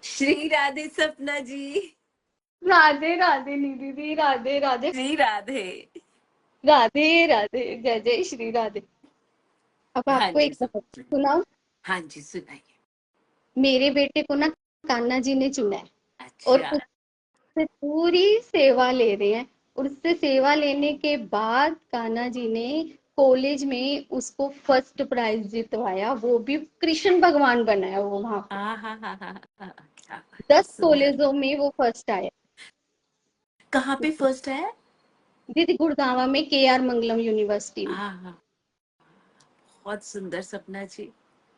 श्री राधे सपना जी। राधे राधे निधि दी, राधे राधे। श्री राधे। राधे राधे, जय जय श्री राधे। अब हाँ आपको जी एक बात सुनाओ। हाँ जी सुनाइए। मेरे बेटे को ना कान्हा जी ने चुना है और अच्छा। उससे पूरी सेवा ले रहे हैं। और उससे सेवा लेने के बाद कान्हा जी ने कॉलेज में उसको फर्स्ट प्राइज जितवाया, वो भी कृष्ण भगवान बनाया वो वहां पे। हाँ हाँ हाँ हाँ हाँ, क्या बात है, 10 सुंदर। कॉलेजों में वो फर्स्ट आया। कहाँ पे फर्स्ट है? दीदी गुड़गांव में KR मंगलम यूनिवर्सिटी में। हाँ हाँ, बहुत सुंदर सपना जी।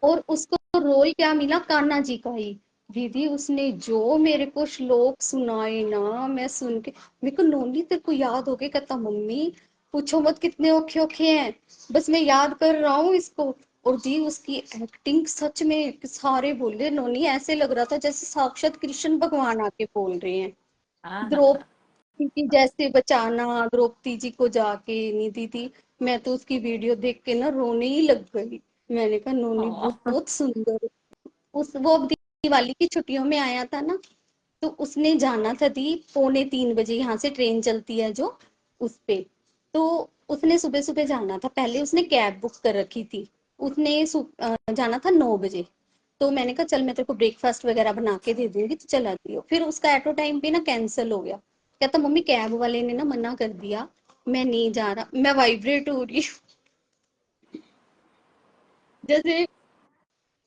और उसको रोल क्या मिला, कान्हा जी का ही। दीदी उसने जो मेरे को श्लोक सुनाए ना, मैं सुन के मेरे को, नोनी तेरे को याद हो गया? कहता मम्मी पूछो मत कितने औखे औखे हैं, बस मैं याद कर रहा हूँ इसको। और दी उसकी एक्टिंग सच में सारे बोले नोनी ऐसे लग रहा था जैसे साक्षात कृष्ण भगवान आके बोल रहे हैं। हाँ हाँ हाँ। द्रौपदी की जैसे बचाना, द्रौपदी जी को जाके निधि थी। मैं तो उसकी वीडियो देख के ना रोने ही लग गई। मैंने कहा नोनी हाँ, बहुत सुंदर। उस वो अब दिवाली की छुट्टियों में आया था ना, तो उसने जाना था दी 2:45 बजे, यहाँ से ट्रेन चलती है जो, उस पे। तो उसने सुबह सुबह जाना था, पहले उसने कैब बुक कर रखी थी। उसने जाना था 9 बजे। तो मैंने कहा चल मैं तेरे को ब्रेकफास्ट वगैरह बना के दे दूंगी तो चला दियो। फिर उसका एटो टाइम पे ना कैंसिल हो गया। कहता मम्मी कैब वाले ने ना मना कर दिया, मैं नहीं जा रहा। मैं वाइब्रेट हो रही हूँ जैसे,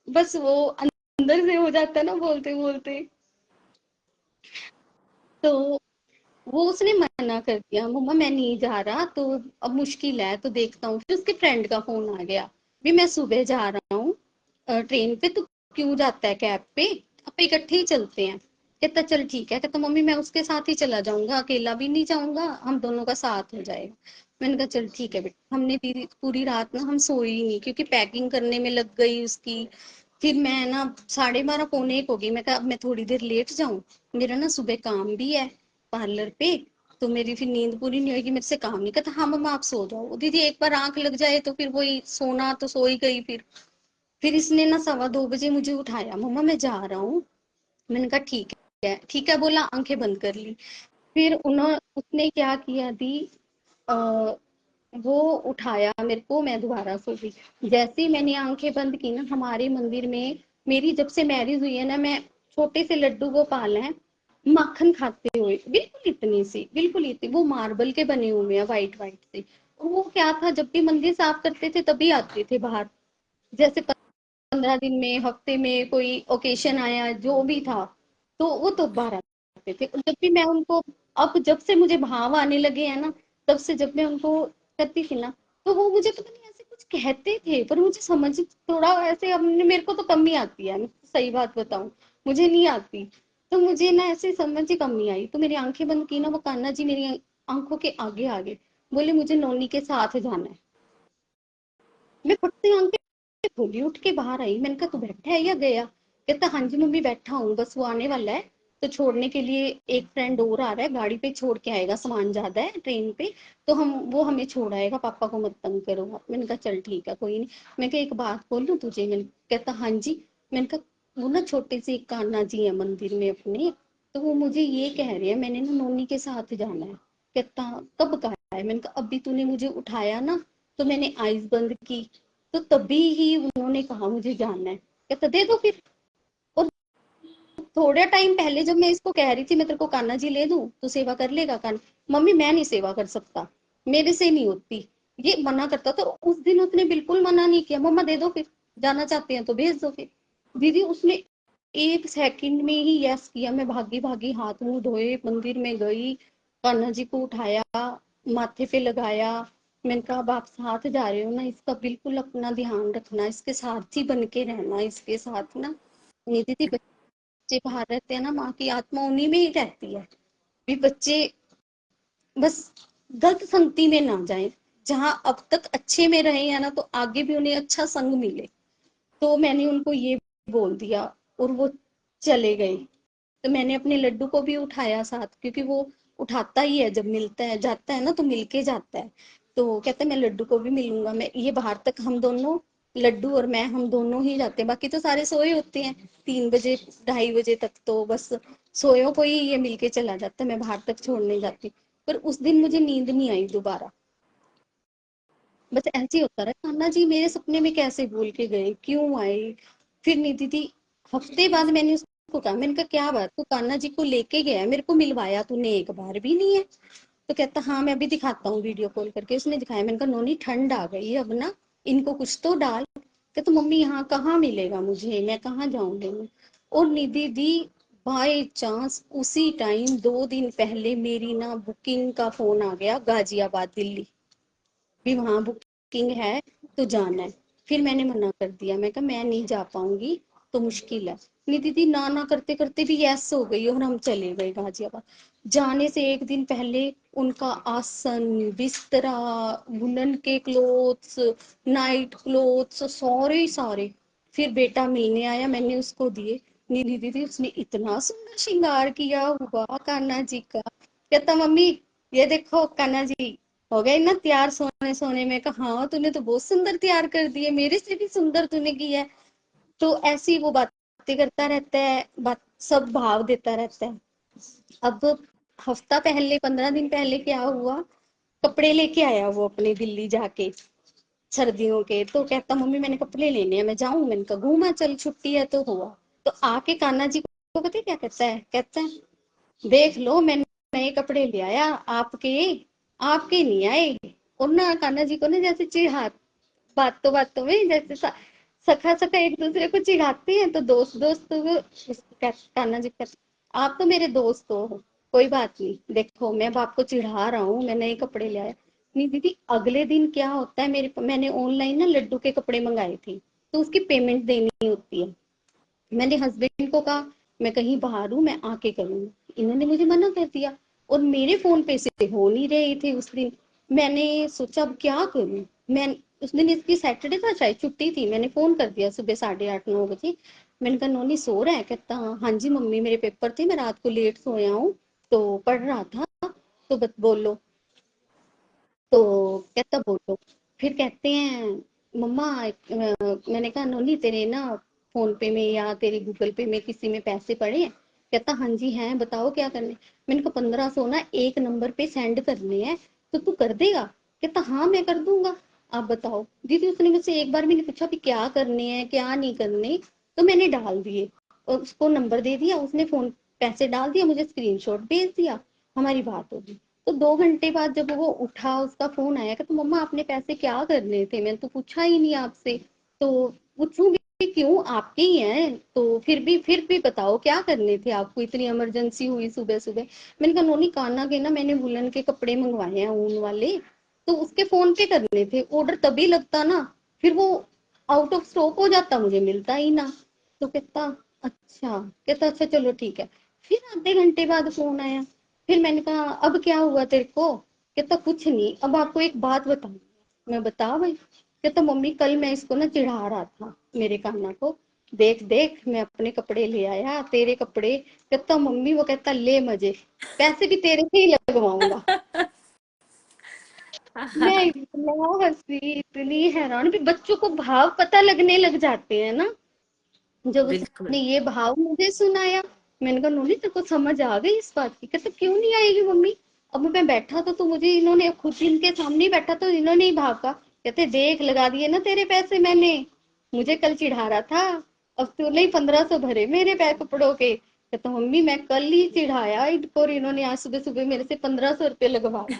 बस वो अंदर से हो जाता है ना बोलते बोलते। तो वो उसने मना कर दिया, मम्मा मैं नहीं जा रहा, तो अब मुश्किल है तो देखता हूँ। फिर उसके फ्रेंड का फोन आ गया, भी मैं सुबह जा रहा हूँ ट्रेन पे, तो क्यों जाता है कैब पे, अब इकट्ठे ही चलते हैं। कहता चल ठीक है। कहता मम्मी मैं उसके साथ ही चला जाऊंगा, अकेला भी नहीं जाऊंगा, हम दोनों का साथ हो जाएगा। मैंने कहा चल ठीक है बेटा। हमने दीदी पूरी रात ना हम सोई ही नहीं, क्योंकि पैकिंग करने में लग गई उसकी। फिर मैं ना 12:30 पौने 1 हो गई। मैं कहा अब मैं थोड़ी देर लेट जाऊं, मेरा ना सुबह काम भी है पार्लर पे, तो मेरी फिर नींद पूरी नहीं होगी, मेरे से काम नहीं करता। हाँ मम्मा आप सो जाओ। दीदी एक बार आंख लग जाए तो फिर वही सोना, तो सो ही गई। फिर इसने ना 2:15 बजे मुझे उठाया, मम्मा मैं जा रहा हूँ। मैंने कहा ठीक है बोला, आंखें बंद कर ली। फिर उन्होंने उसने क्या किया दी, आ, वो उठाया मेरे को, मैं दोबारा सो गई। जैसे ही मैंने आंखें बंद की ना, हमारे मंदिर में, मेरी जब से मैरिज हुई है ना, मैं छोटे से लड्डू गोपाल हैं माखन खाते हुए, बिल्कुल इतनी सी, बिल्कुल इतनी, वो मार्बल के बने हुए हैं वाइट वाइट से। और वो क्या था, जब भी मंदिर साफ करते थे तभी आते थे बाहर। जैसे 15 दिन में, हफ्ते में कोई ओकेशन आया जो भी था, तो वो तो बाहर आते थे। और जब भी मैं उनको, अब जब से मुझे भाव आने लगे हैं ना, तब से जब मैं उनको करती थी ना, तो वो मुझे पता नहीं ऐसे कुछ कहते थे, पर मुझे समझ थोड़ा ऐसे, हमने, मेरे को तो कम ही आती है, मैं सही बात बताऊं, मुझे नहीं आती। तो मुझे ना ऐसे समझ ही कम नहीं आई, तो मेरी आंखें बंद की ना, वो कान्हा जी मेरी आंखों के आगे आगे बोले मुझे नोनी के साथ जाना है। मैं फटते आंखें खोली, उठ के बाहर आई। मैंने कहा तू बैठा है या गया? कहता हाँ जी मम्मी बैठा हूँ, बस वो आने वाला है, तो छोड़ने के लिए एक फ्रेंड और आ रहा है, गाड़ी पे छोड़ के आएगा, सामान ज्यादा है ट्रेन पे, तो हम, वो हमें छोड़ आएगा, पापा को मत तंग करो। मैंने कहा चल ठीक है कोई नहीं। मैं कहा एक बात बोलूं तुझे? मैंने, कहता हाँ जी। मैंने कहा वो ना छोटे से एक कान्हा जी है मंदिर में अपने, तो वो मुझे ये कह रहे हैं मैंने ना नोनी के साथ जाना है। कहता कब कहा है? मैंने कहा अभी तूने मुझे उठाया ना, तो मैंने आईज बंद की, तो तभी ही उन्होंने कहा मुझे जानना है। कहता दे दो फिर। और थोड़ा टाइम पहले जब मैं इसको कह रही थी मैं तेरे को कान्हा जी ले दूं तो सेवा कर लेगा कान्हा, मम्मी मैं नहीं सेवा कर सकता, मेरे से नहीं होती, ये मना करता था। उस दिन उसने बिल्कुल मना नहीं किया, मम्मा दे दो फिर, जाना चाहते हैं तो भेज दो फिर। दीदी उसने 1 सेकंड में ही यस किया। मैं भागी भागी हाथ मुंह धोए मंदिर में गई, कान्हा जी को उठाया, माथे पे लगाया। मैंने कहा अब आप साथ जा रहे हो ना, इसका बिल्कुल अपना ध्यान रखना, इसके साथ ही बन के रहना, इसके साथ ना। नहीं दीदी, बच्चे बाहर रहते हैं ना, माँ की आत्मा उन्हीं में ही रहती है। भी बच्चे बस गलत संगति में ना जाए, जहाँ अब तक अच्छे में रहे हैं ना, तो आगे भी उन्हें अच्छा संग मिले। तो मैंने उनको ये बोल दिया और वो चले गए। तो मैंने अपने लड्डू को भी उठाया साथ, क्योंकि वो उठाता ही है, जब मिलता है जाता है ना तो मिलके जाता है। तो कहता है मैं लड्डू को भी मिलूंगा, मैं ये बाहर तक हम दोनों लड्डू और मैं हम दोनों ही जाते हैं, बाकी तो सारे सोए होते हैं 3 बजे 2:30 बजे तक, तो बस सोयो को ही ये मिलके चला जाता है, मैं बाहर तक छोड़ने जाती। पर उस दिन मुझे नींद नहीं आई दोबारा, बस ऐसे ही होता रहा, कान्हा जी मेरे सपने में कैसे भूल के गए, क्यों आए। फिर निधि दी हफ्ते बाद मैंने उसको कहा, मैंने कहा क्या बात, तू कान्हा जी को लेके गया है, मेरे को मिलवाया तूने एक बार भी नहीं है। तो कहता हाँ मैं अभी दिखाता हूँ वीडियो कॉल करके, उसने दिखाया। मैंने कहा नोनी ठंड आ गई है अब ना, इनको कुछ तो डाल। कहता मम्मी यहाँ कहाँ मिलेगा मुझे, मैं कहाँ जाऊँ लेने। और निधि दी बाय चांस उसी टाइम 2 दिन पहले मेरी ना बुकिंग का फोन आ गया, गाजियाबाद दिल्ली भी वहां बुकिंग है तो जाना है। फिर मैंने मना कर दिया, मैं कहा मैं नहीं जा पाऊंगी, तो मुश्किल है। नहीं दीदी, ना ना करते करते भी यस हो गई और हम चले गए गाजियाबाद। जाने से एक दिन पहले उनका आसन, बिस्तरा, वुलन के क्लोथ्स, नाइट क्लोथ्स, सारे सारे। फिर बेटा मिलने आया, मैंने उसको दिए। नीली दीदी उसने इतना सुंदर श्रृंगार किया हुआ कान्हा जी का। कहता मम्मी ये देखो कान्हा जी हो गए ना तैयार सोने सोने में। कहा हाँ तूने तो बहुत सुंदर तैयार कर दिए, मेरे से भी सुंदर तूने की है। तो ऐसी वो बातें करता रहता है, बात सब भाव देता रहता है। अब हफ्ता पहले 15 दिन पहले क्या हुआ, कपड़े लेके आया वो अपने दिल्ली जाके सर्दियों के। तो कहता मम्मी मैंने कपड़े लेने हैं, मैं जाऊं। मैंने कहा घूमा चल, छुट्टी है तो हुआ। तो आके कान्हा जी को पता है क्या कहता है, कहता है देख लो मैं नए कपड़े ले आया आपके, आपके नहीं आए। और ना कान्हा जी को ना जैसे चिढ़ा, बातों बातों में जैसे सखा सखा एक दूसरे को चिढ़ाते हैं, तो दोस्त दोस्त को कान्हा जी कहते आप तो मेरे दोस्त हो, कोई बात नहीं, देखो मैं अब आपको चिढ़ा रहा हूँ, मैं नए कपड़े ले आया। नहीं दीदी अगले दिन क्या होता है, मेरे मैंने ऑनलाइन ना लड्डू के कपड़े मंगाए थे, तो उसकी पेमेंट देनी होती है। मैंने हस्बैंड को कहा मैं कहीं बाहर हूँ, मैं आके करूंगी। इन्होंने मुझे मना कर दिया और मेरे फोन पे से हो नहीं रहे थे उस दिन। मैंने सोचा अब क्या करूं मैं। उस दिन इसकी सैटरडे था शायद, छुट्टी थी। मैंने फोन कर दिया सुबह 8:30 9 बजे। मैंने कहा नोनी सो रहा है। कहता हाँ जी मम्मी मेरे पेपर थे, मैं रात को लेट सोया हूँ तो पढ़ रहा था, तो बस बोलो। तो कहता बोलो। फिर कहते हैं मम्मा मैंने कहा नोनी तेरे ना फोन पे में या तेरे गूगल पे में किसी में पैसे पड़े हैं। कहता हाँ जी हैं, बताओ क्या करने। मैंने कहा 1500 ना एक नंबर पे सेंड करने हैं, तो तू कर देगा। कहता हाँ मैं कर दूंगा, आप बताओ। दीदी उसने मुझसे एक बार भी नहीं पूछा कि क्या करने हैं क्या नहीं करने, तो मैंने डाल दिए और उसको नंबर दे दिया, उसने फोन पैसे डाल दिया, मुझे स्क्रीनशॉट भेज दिया, हमारी बात होगी। तो 2 घंटे बाद जब वो उठा, उसका फोन आया कि तो मम्मा आपने पैसे क्या करने थे, मैंने तो पूछा ही नहीं आपसे। तो पूछूं भी क्यों, आपके ही हैं, तो फिर भी बताओ क्या करने थे आपको, इतनी इमरजेंसी हुई सुबह सुबह। मैंने कहा नोनी कान्हा के ना मैंने वुलन के कपड़े मंगवाए हैं ऊन वाले, तो उसके फोन पे करने थे, ऑर्डर तभी लगता ना, फिर वो आउट ऑफ स्टॉक हो जाता, मुझे मिलता ही ना। तो कहता अच्छा, कहता अच्छा चलो ठीक है। फिर आधे घंटे बाद फोन आया। फिर मैंने कहा अब क्या हुआ तेरे को। कहता कुछ नहीं, अब आपको एक बात बताऊं। मैं बता भाई। कहता मम्मी कल मैं इसको ना चिढ़ा रहा था मेरे कान्हा को, देख देख मैं अपने कपड़े ले आया तेरे कपड़े। कहता मम्मी, वो कहता ले मजे, पैसे भी तेरे से ही लगवाऊंगा। मैं इतना हंसी, इतनी हैरान भी, बच्चों को भाव पता लगने लग जाते हैं ना। जब उसने बिल्कुल। ये भाव मुझे सुनाया, मैंने कहा नूनी तेरे को समझ आ गई इस बात की। कहते क्यों नहीं आएगी मम्मी, अब मैं बैठा तो मुझे इन्होंने खुद इनके सामने ही बैठा तो इन्होंने ही भाव का। कहते देख लगा दिए ना तेरे पैसे मैंने, मुझे कल चिढ़ा रहा था, अब तूने ही 1500 भरे मेरे पैर कपड़ों के। कहता मम्मी मैं कल ही चिढ़ाया इनको और इन्होंने आज सुबह सुबह मेरे से 1500 रुपये लगवा दिए।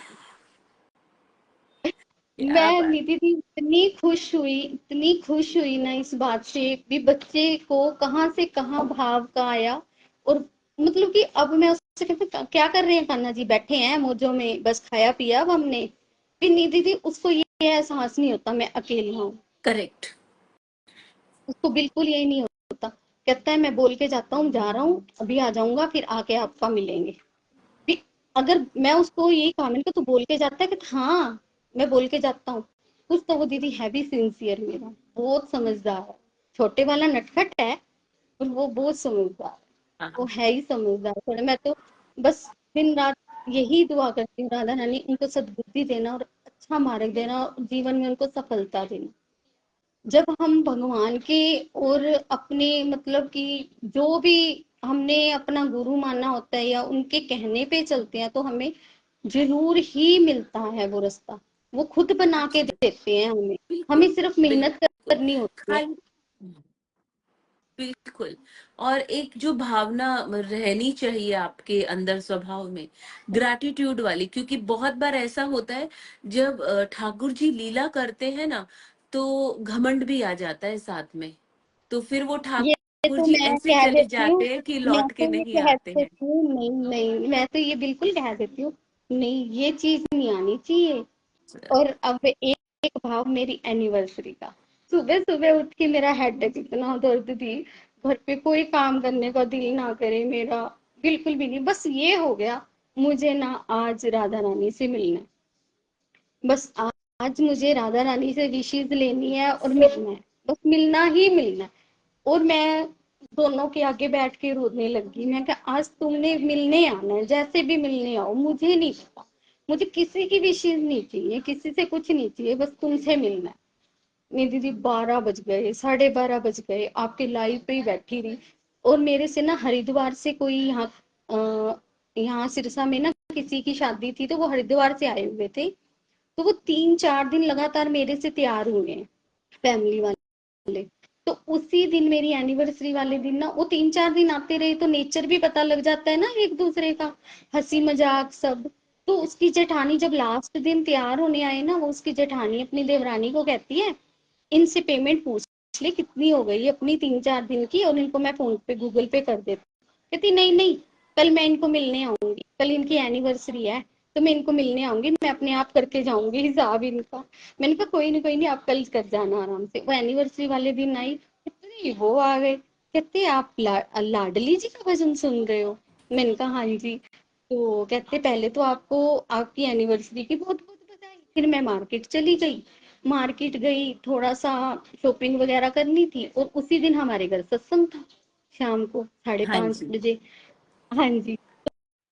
क्या मैं बात। निधि दी इतनी खुश हुई ना इस बात से भी, बच्चे को कहाँ से कहाँ भाव का आया। और मतलब कि अब मैं उससे कहती क्या कर रहे हैं कान्हा जी, बैठे हैं मौजों में, बस खाया पिया अब हमने। फिर निधि दी उसको ये एहसास नहीं होता मैं अकेला हूँ, करेक्ट। उसको बिल्कुल यही नहीं होता। कहता है मैं बोल के जाता हूँ जा रहा हूँ अभी आ जाऊंगा, फिर आके आपका मिलेंगे भी। अगर मैं उसको यही कहा मैंने कहा तू बोल के जाता है, कि हाँ मैं बोल के जाता हूँ। कुछ तो वो दीदी है भी सिंसियर, मेरा बहुत समझदार है। छोटे वाला नटखट है पर वो बहुत समझदार है, वो हाँ। है ही समझदार थोड़ा। मैं तो बस दिन रात यही दुआ करती हूँ राधा रानी उनको सद्बुद्धि देना और अच्छा मार्ग देना और जीवन में उनको सफलता देना। जब हम भगवान के और अपने मतलब कि जो भी हमने अपना गुरु माना होता है या उनके कहने पे चलते हैं तो हमें जरूर ही मिलता है वो रास्ता। वो खुद बना के देते हैं हमें, बिल्कुल हमें सिर्फ मेहनत बिल्कुल। करनी होती है। खाली बिल्कुल। और एक जो भावना रहनी चाहिए आपके अंदर स्वभाव में, ग्रैटिट्यूड वाली, क्योंकि बहुत बार ऐसा होता है जब ठाकुर जी लीला करते हैं ना, तो घमंड भी आ जाता है साथ में, तो फिर वो ये ठाकुर तो जी मैं ऐसे कह चले देती हूँ, जाते हैं कि मैं लौट तो के ये नहीं कह आते हैं। देती हूँ, नहीं नहीं, मैं तो ये बिल्कुल कह देती हूँ, नहीं ये चीज नहीं आनी चाहिए। और अब एक भाव मेरी एनिवर्सरी का, सुबह सुबह उठ के मेरा हेडेक इतना दर्द थी, घर पे कोई काम करने का दिल ना करे मेरा, बिल्कुल भी नहीं। बस ये हो गया, मुझे ना आज राधा रानी से मिलना है, बस आज मुझे राधा रानी से विशेष लेनी है और मिलना है, बस मिलना ही मिलना है। और मैं दोनों के आगे बैठ के रोने लगी, मैं कहा आज तुमने मिलने आना है, जैसे भी मिलने आओ, मुझे नहीं पता, मुझे किसी की विशेष नहीं चाहिए, किसी से कुछ नहीं चाहिए, बस तुमसे मिलना है। नहीं दीदी, 12 बज गए, 12:30 बज गए, आपके लाइव पे ही बैठी रही। और मेरे से ना हरिद्वार से कोई यहाँ सिरसा में ना किसी की शादी थी, तो वो हरिद्वार से आए हुए थे, तो वो 3-4 दिन लगातार मेरे से तैयार हुए हैं, फैमिली वाले। तो उसी दिन मेरी एनिवर्सरी वाले दिन ना वो 3-4 दिन आते रहे, तो नेचर भी पता लग जाता है ना एक दूसरे का, हंसी मजाक सब। तो उसकी जेठानी जब लास्ट दिन तैयार होने आए ना, वो उसकी जेठानी अपनी देवरानी को कहती है, इनसे पेमेंट पूछ ले कितनी हो गई अपनी 3-4 दिन की, और इनको मैं फोन पे गूगल पे कर देती। कहती नहीं नहीं, कल मैं इनको मिलने आऊंगी, कल इनकी एनिवर्सरी है, तो मैं इनको मिलने आऊंगी, मैं अपने आप करके जाऊंगी हिसाब इनका। मैंने कहा कोई नहीं, आप कल कर जाना आराम से। वो एनिवर्सरी वाले दिन आई, इतने वो आ गए, कहते आप लाडली जी का भजन सुन रहे हो? मैंने कहा हाँ जी। तो कहते पहले तो आपको आपकी एनिवर्सरी की बहुत बहुत बधाई। फिर मैं मार्केट चली गई, मार्केट गई, थोड़ा सा शॉपिंग वगैरह करनी थी, और उसी दिन हमारे घर सत्संग था, शाम को साढ़े हाँ पाँच जी। बजे हाँ जी।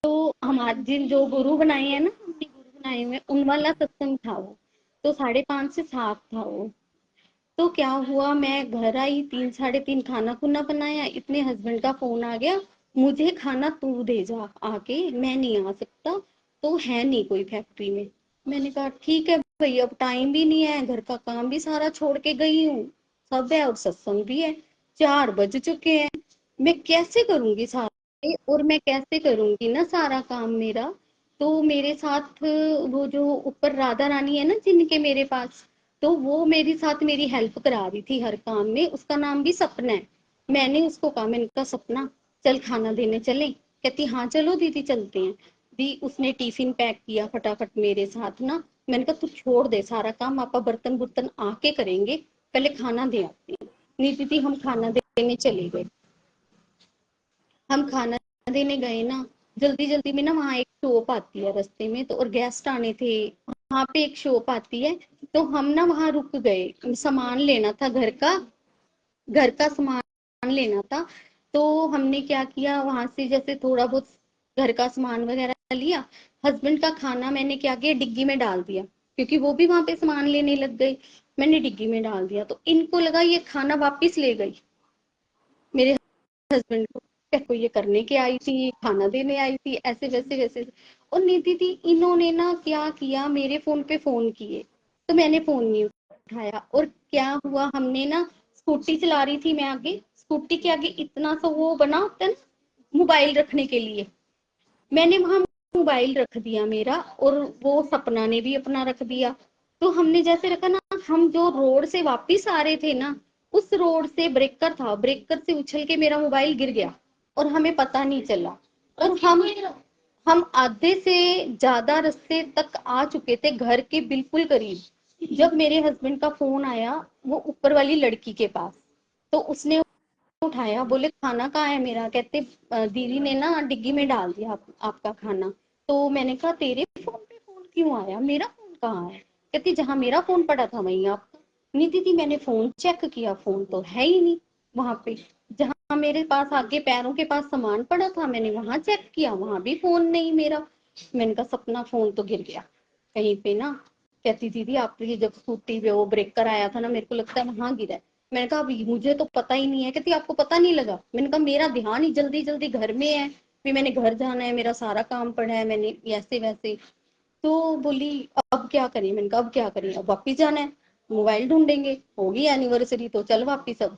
तो हमारे जिन जो गुरु बनाए हैं ना, हमने गुरु बनाए हुए, उन वाला सत्संग था वो, तो 5:30 से 7 था वो। तो क्या हुआ, मैं घर आई 3-3:30, खाना खुना बनाया, इतने हस्बैंड का फोन आ गया, मुझे खाना तू दे जा आके, मैं नहीं आ सकता, तो है नहीं कोई फैक्ट्री में। मैंने कहा ठीक है भाई, अब टाइम भी नहीं है, घर का काम भी सारा छोड़ के गई हूँ, सब है और सत्संग भी है, 4 बज चुके हैं, मैं कैसे करूंगी सारे, और मैं कैसे करूंगी ना सारा काम मेरा। तो मेरे साथ वो जो ऊपर राधा रानी है ना जिनके मेरे पास, तो वो मेरे साथ मेरी हेल्प करा रही थी हर काम में, उसका नाम भी सपना है। मैंने उसको कहा, मैंने कहा सपना चल खाना देने चले? कहती हाँ चलो दीदी चलते हैं। दी उसने टिफिन पैक किया फटाफट मेरे साथ ना, मैंने कहा तू छोड़ दे सारा काम, आपा बर्तन बुर्तन आके करेंगे, पहले खाना दे आते हैं। नहीं दीदी, हम खाना देने चले गए। हम खाना देने गए ना, जल्दी जल्दी में ना वहाँ एक शॉप आती है रास्ते में, तो और गेस्ट आने थे, वहां पे एक शॉप आती है, तो हम ना वहां रुक गए, सामान लेना था घर का सामान लेना था। तो हमने क्या किया, वहां से जैसे थोड़ा बहुत घर का सामान वगैरह लिया, हस्बैंड का खाना मैंने क्या किया, डिग्गी में डाल दिया, क्योंकि वो भी वहां पे सामान लेने लग गए। मैंने डिग्गी में डाल दिया, तो इनको लगा ये खाना वापिस ले गई, मेरे हस्बैंड को ये करने के आई थी, खाना देने आई थी, ऐसे वैसे वैसे। और नीति थी, इन्होंने ना क्या किया, मेरे फोन पे फोन किए, तो मैंने फोन नहीं उठाया, और क्या हुआ, हमने ना स्कूटी चला रही थी मैं आगे, स्कूटी के आगे इतना सा वो बना होता है ना मोबाइल रखने के लिए, मैंने वहां मोबाइल रख दिया मेरा, और वो सपना ने भी अपना रख दिया। तो हमने जैसे रखा ना, हम जो रोड से वापिस आ रहे थे ना, उस रोड से ब्रेकर था, ब्रेकर से उछल के मेरा मोबाइल गिर गया, और हमें पता नहीं चला। और हम आधे से ज्यादा रास्ते तक आ चुके थे, घर के बिल्कुल करीब, जब मेरे हस्बैंड का फोन आया वो ऊपर वाली लड़की के पास, तो उसने उठाया, बोले खाना कहाँ है मेरा? कहते दीदी ने ना डिग्गी में डाल दिया आपका खाना। तो मैंने कहा तेरे फोन पे फोन क्यों आया, मेरा फोन कहाँ है? कहती जहां मेरा फोन पड़ा था वहीं आपका। नहीं दीदी, मैंने फोन चेक किया, फोन तो है ही नहीं वहां पे, जहां मेरे पास आगे पैरों के पास सामान पड़ा था मैंने वहां चेक किया, वहां भी फोन नहीं मेरा। मैंने कहा सपना फोन तो गिर गया कहीं पे ना। कहती दीदी आप ये जब स्कूटी पे वो ब्रेकर आया था ना, मेरे को लगता है वहां गिरा है। मैंने कहा अभी मुझे तो पता ही नहीं है। कहती आपको पता नहीं लगा? मैंने कहा मेरा ध्यान ही जल्दी जल्दी घर में है, फिर मैंने घर जाना है, मेरा सारा काम पड़ा है, मैंने ऐसे वैसे। तो बोली अब क्या करें? मैंने कहा अब क्या करें, अब वापिस जाना है, मोबाइल ढूंढेंगे, होगी एनिवर्सरी तो चल वापिस अब।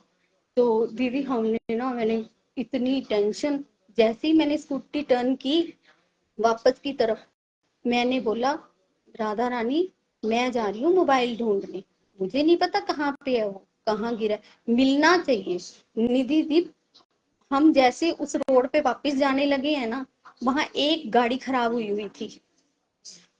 तो दीदी हमने ना, मैंने इतनी टेंशन, जैसे ही मैंने स्कूटी टर्न की वापस की तरफ, मैंने बोला राधा रानी मैं जा रही हूँ मोबाइल ढूंढने, मुझे नहीं पता कहाँ पे है वो, कहाँ गिरा है, मिलना चाहिए। निधि दी, हम जैसे उस रोड पे वापस जाने लगे हैं ना, वहां एक गाड़ी खराब हुई हुई थी,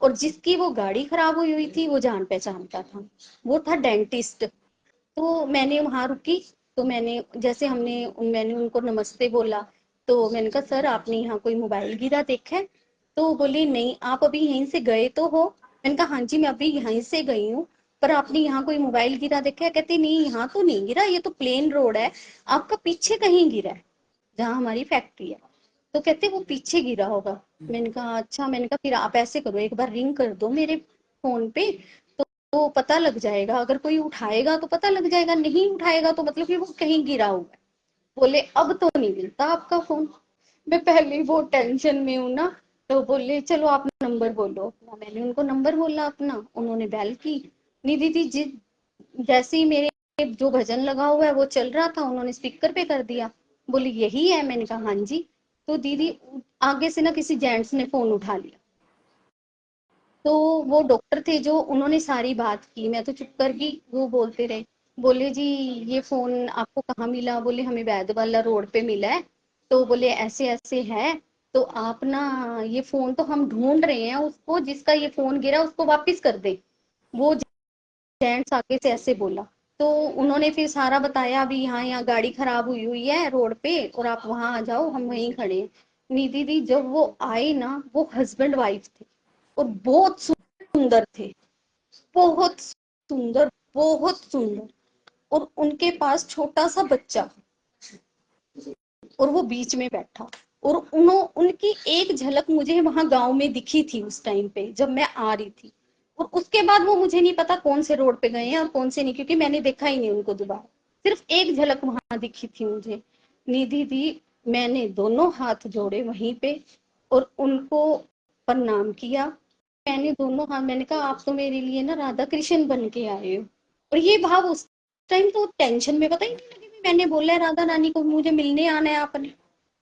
और जिसकी वो गाड़ी खराब हुई हुई थी वो जान पहचान का था, वो था डेंटिस्ट। तो मैंने वहां रुकी, तो मैंने उनको नमस्ते बोला। तो मैंने कहा सर आपने यहाँ कोई मोबाइल गिरा देखा है? तो बोले नहीं, आप अभी यहीं से गए तो हो? मैंने कहा हाँ जी मैं अभी यहीं से गई हूँ, पर आपने यहाँ कोई मोबाइल गिरा देखा है? कहते नहीं यहाँ तो नहीं गिरा, ये तो प्लेन रोड है, आपका पीछे कहीं गिरा है जहाँ हमारी फैक्ट्री है। तो कहते वो पीछे गिरा होगा। मैंने कहा अच्छा। मैंने कहा फिर आप ऐसे करो, एक बार रिंग कर दो मेरे फोन पे, तो पता लग जाएगा, अगर कोई उठाएगा तो पता लग जाएगा, नहीं उठाएगा तो मतलब कि वो कहीं गिरा हुआ है। बोले अब तो नहीं मिलता आपका फोन। मैं पहले ही वो टेंशन में हूँ ना। तो बोले चलो आप नंबर बोलो अपना। मैंने उनको नंबर बोला अपना, उन्होंने बेल की। निधि थी जी, जैसे ही मेरे जो भजन लगा हुआ है वो चल रहा था, उन्होंने स्पीकर पे कर दिया। बोली यही है? मैंने कहा हाँ जी। तो दीदी आगे से ना किसी जेंट्स ने फोन उठा लिया। तो वो डॉक्टर थे जो, उन्होंने सारी बात की, मैं तो चुप कर गई। वो बोलते रहे, बोले जी ये फोन आपको कहाँ मिला? बोले हमें वैद वाला रोड पे मिला है। तो बोले ऐसे ऐसे है, तो आप ना ये फोन तो हम ढूंढ रहे हैं उसको, जिसका ये फोन गिरा उसको वापस कर दे। वो जेंट्स आगे से ऐसे बोला। तो उन्होंने फिर सारा बताया, अभी यहाँ यहाँ गाड़ी खराब हुई हुई है रोड पे और आप वहां आ जाओ, हम वहीं खड़े हैं। निधि दी जब वो आए ना, वो हस्बैंड वाइफ थे और बहुत सुंदर थे, बहुत सुंदर, बहुत सुंदर। और उनके पास छोटा सा बच्चा, और वो बीच में बैठा। और उनकी एक झलक मुझे वहां गांव में दिखी थी उस टाइम पे जब मैं आ रही थी। और उसके बाद वो मुझे नहीं पता कौन से रोड पे गए हैं और कौन से नहीं, क्योंकि मैंने देखा ही नहीं उनको दोबारा। सिर्फ एक झलक वहां दिखी थी मुझे। निधि दी, मैंने दोनों हाथ जोड़े वहीं पे और उनको प्रणाम किया। मैंने दोनों हाथ, मैंने कहा आप तो मेरे लिए ना राधा कृष्ण बन के आए हो। और ये भाव उस टाइम तो टेंशन में पता ही नहीं लगी। मैंने बोला है राधा रानी को मुझे मिलने आना है आपने।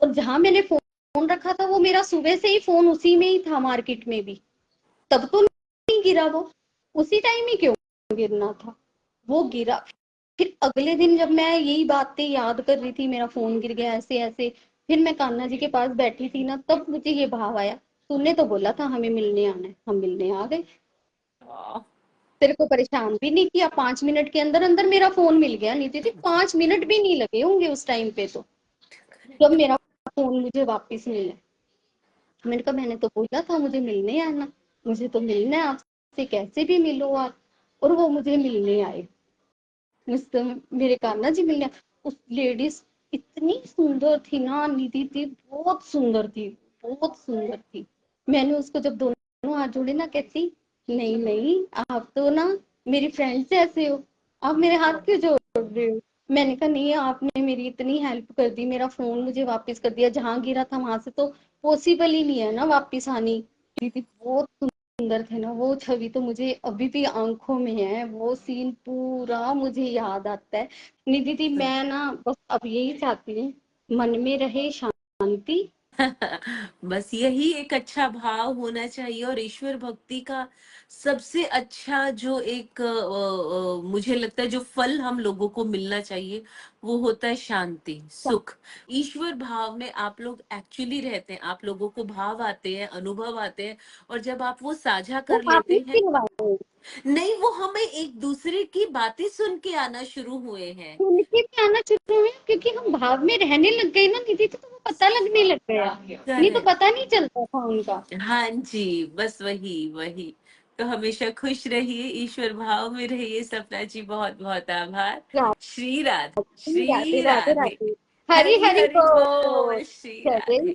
और जहां मैंने फोन रखा था वो मेरा सुबह से ही फोन उसी में ही था, मार्केट में भी। तब तो नहीं गिरा वो, उसी टाइम ही क्यों गिरना था? वो गिरा। फिर अगले दिन जब मैं यही बातें याद कर रही थी, मेरा फोन गिर गया ऐसे ऐसे, फिर मैं कान्हा जी के पास बैठी थी ना, तब मुझे ये भाव आया, तूने तो बोला था हमें मिलने आना है, हम मिलने आ गए। वाह। तेरे को परेशान भी नहीं किया, 5 मिनट के अंदर अंदर मेरा फोन मिल गया। नहीं थी 5 मिनट भी नहीं लगे होंगे उस टाइम पे तो, जब मेरा फोन मुझे वापस मिला। मैंने कहा मैंने तो बोला था मुझे मिलने आना, मुझे तो मिलना है आपसे, कैसे भी मिलो आप। और वो मुझे मिलने आए, मुझसे मेरे कान्हा जी मिलने। उस लेडीज इतनी सुंदर थी ना, निधि थी, बहुत सुंदर थी, बहुत सुंदर थी। मैंने उसको जब दोनों हाथ जोड़े ना, कहती नहीं नहीं आप तो ना मेरी फ्रेंड से ऐसे हो, आप मेरे हाथ क्यों जोड़ रहे हो? मैंने कहा नहीं, आपने मेरी इतनी हेल्प कर दी, मेरा फोन मुझे वापस कर दिया, जहां गिरा था वहां से तो पॉसिबल ही नहीं है ना वापस आनी। दीदी बहुत सुंदर थे ना, वो छवि तो मुझे अभी भी आंखों में है, वो सीन पूरा मुझे याद आता है। निधि दी मैं ना बस अब यही चाहती हूँ, मन में रहे शांति। बस यही एक अच्छा भाव होना चाहिए, और ईश्वर भक्ति का सबसे अच्छा जो एक मुझे लगता है जो फल हम लोगों को मिलना चाहिए, वो होता है शांति, सुख। ईश्वर भाव में आप लोग एक्चुअली रहते हैं, आप लोगों को भाव आते हैं, अनुभव आते हैं, और जब आप वो साझा वो कर लेते आपने हैं। सिलवाए, नहीं, वो हमें एक दूसरे की बातें सुन के आना शुरू हुए हैं। सुन के भी आना शुरू हुए, क्योंकि हम भाव में रहने लग गए ना निधि, तो वो पता लगने लग गया, नहीं तो करेक्ट। पता नहीं चलता था उनका। हाँ जी, बस वही, वही। तो हमेशा खुश रहिए, ईश्वर भाव में रहिए। सपना जी, बहुत-बहुत आभार। श्री राधे, राधे श्री राधे राधे। राधे, हरि हरि हरि हरि बोल। बोल, श्री जय राधे।